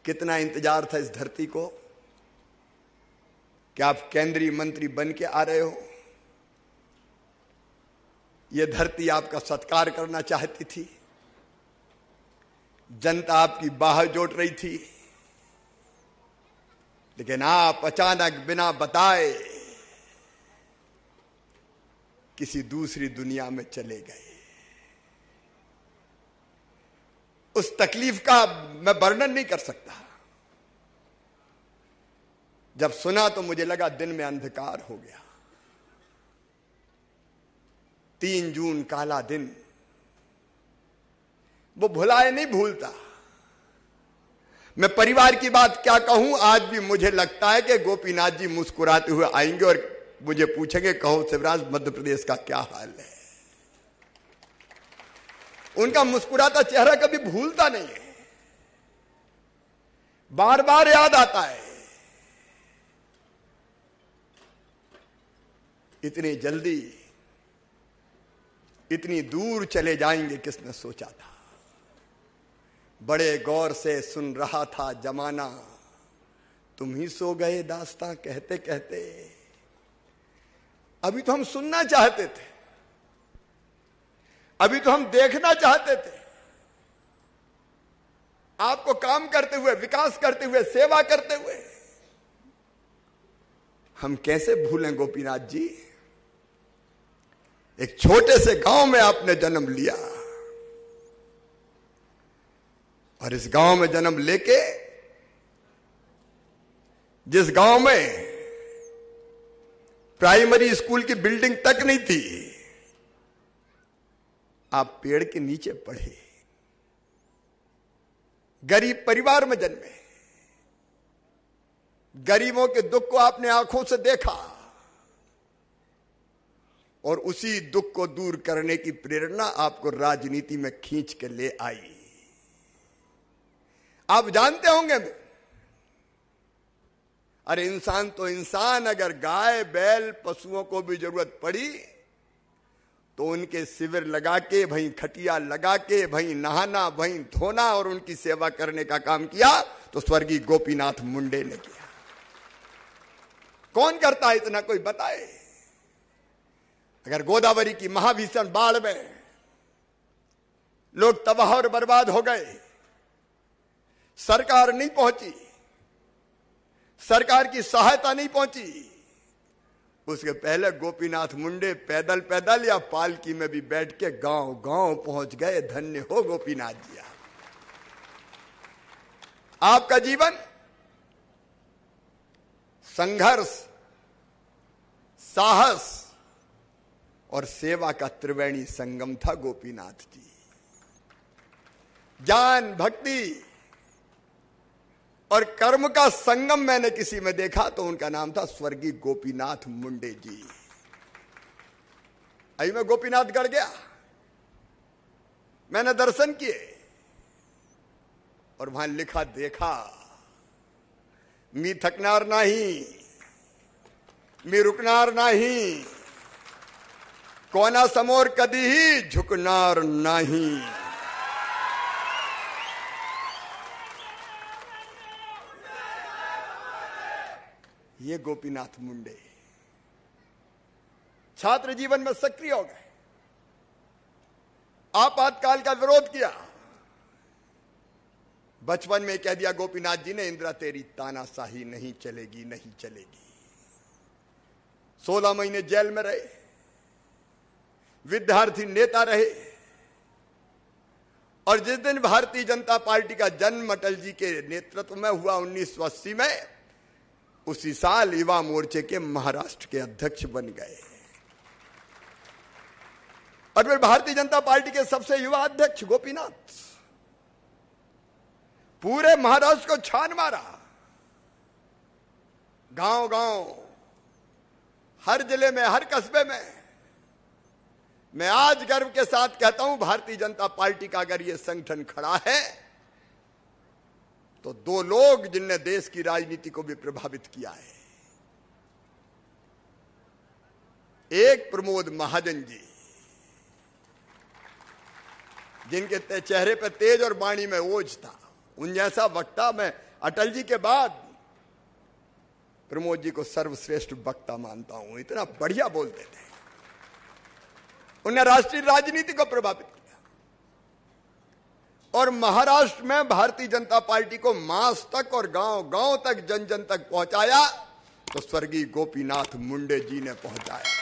कितना इंतजार था इस धरती को कि आप केंद्रीय मंत्री बन के आ रहे हो। यह धरती आपका सत्कार करना चाहती थी, जनता आपकी बाह जोड़ रही थी, लेकिन आप अचानक बिना बताए किसी दूसरी दुनिया में चले गए। उस तकलीफ का मैं वर्णन नहीं कर सकता। जब सुना तो मुझे लगा दिन में अंधकार हो गया। 3 जून काला दिन, वो भुलाए नहीं भूलता। मैं परिवार की बात क्या कहूं, आज भी मुझे लगता है कि गोपीनाथ जी मुस्कुराते हुए आएंगे और मुझे पूछेंगे, कहो शिवराज मध्य प्रदेश का क्या हाल है। उनका मुस्कुराता चेहरा कभी भूलता नहीं है, बार बार याद आता है। इतनी जल्दी इतनी दूर चले जाएंगे किसने सोचा था। बड़े गौर से सुन रहा था जमाना, तुम ही सो गए दास्तां कहते कहते। अभी तो हम सुनना चाहते थे, अभी तो हम देखना चाहते थे आपको काम करते हुए, विकास करते हुए, सेवा करते हुए। हम कैसे भूलें गोपीनाथ जी। एक छोटे से गांव में आपने जन्म लिया और इस गांव में जन्म लेके, जिस गांव में प्राइमरी स्कूल की बिल्डिंग तक नहीं थी, आप पेड़ के नीचे पढ़े, गरीब परिवार में जन्मे, गरीबों के दुख को आपने आंखों से देखा और उसी दुख को दूर करने की प्रेरणा आपको राजनीति में खींच के ले आई। आप जानते होंगे, अरे इंसान तो इंसान, अगर गाय बैल पशुओं को भी जरूरत पड़ी तो उनके शिविर लगा के, वहीं खटिया लगा के, वहीं नहाना, वहीं धोना और उनकी सेवा करने का काम किया तो स्वर्गीय गोपीनाथ मुंडे ने किया। कौन करता है इतना, कोई बताए। अगर गोदावरी की महाभीषण बाढ़ में लोग तबाह और बर्बाद हो गए, सरकार नहीं पहुंची, सरकार की सहायता नहीं पहुंची, उसके पहले गोपीनाथ मुंडे पैदल पैदल या पालकी में भी बैठ के गांव गांव पहुंच गए। धन्य हो गोपीनाथ जी। आपका जीवन संघर्ष, साहस और सेवा का त्रिवेणी संगम था गोपीनाथ जी। ज्ञान, भक्ति और कर्म का संगम मैंने किसी में देखा तो उनका नाम था स्वर्गीय गोपीनाथ मुंडे जी। अभी मैं गोपीनाथगढ़ गया, मैंने दर्शन किए और वहां लिखा देखा, मी थकनार नहीं, मी रुकनार नहीं, कोना समोर कदी ही झुकनार नहीं। ये गोपीनाथ मुंडे छात्र जीवन में सक्रिय हो गए, आपातकाल का विरोध किया। बचपन में कह दिया गोपीनाथ जी ने, इंदिरा तेरी तानाशाही नहीं चलेगी, नहीं चलेगी। 16 महीने जेल में रहे, विद्यार्थी नेता रहे और जिस दिन भारतीय जनता पार्टी का जन्म अटल जी के नेतृत्व में हुआ 1980 में, उसी साल युवा मोर्चे के महाराष्ट्र के अध्यक्ष बन गए और फिर भारतीय जनता पार्टी के सबसे युवा अध्यक्ष गोपीनाथ। पूरे महाराष्ट्र को छान मारा, गांव गांव, हर जिले में, हर कस्बे में। मैं आज गर्व के साथ कहता हूं, भारतीय जनता पार्टी का अगर यह संगठन खड़ा है तो 2 लोग जिनने देश की राजनीति को भी प्रभावित किया है। एक प्रमोद महाजन जी, जिनके चेहरे पर तेज और वाणी में ओज था। उन जैसा वक्ता मैं अटल जी के बाद प्रमोद जी को सर्वश्रेष्ठ वक्ता मानता हूं, इतना बढ़िया बोलते थे। उन्हें राष्ट्रीय राजनीति को प्रभावित किया और महाराष्ट्र में भारतीय जनता पार्टी को मास तक और गांव गांव तक, जन जन तक पहुंचाया तो स्वर्गीय गोपीनाथ मुंडे जी ने पहुंचाया।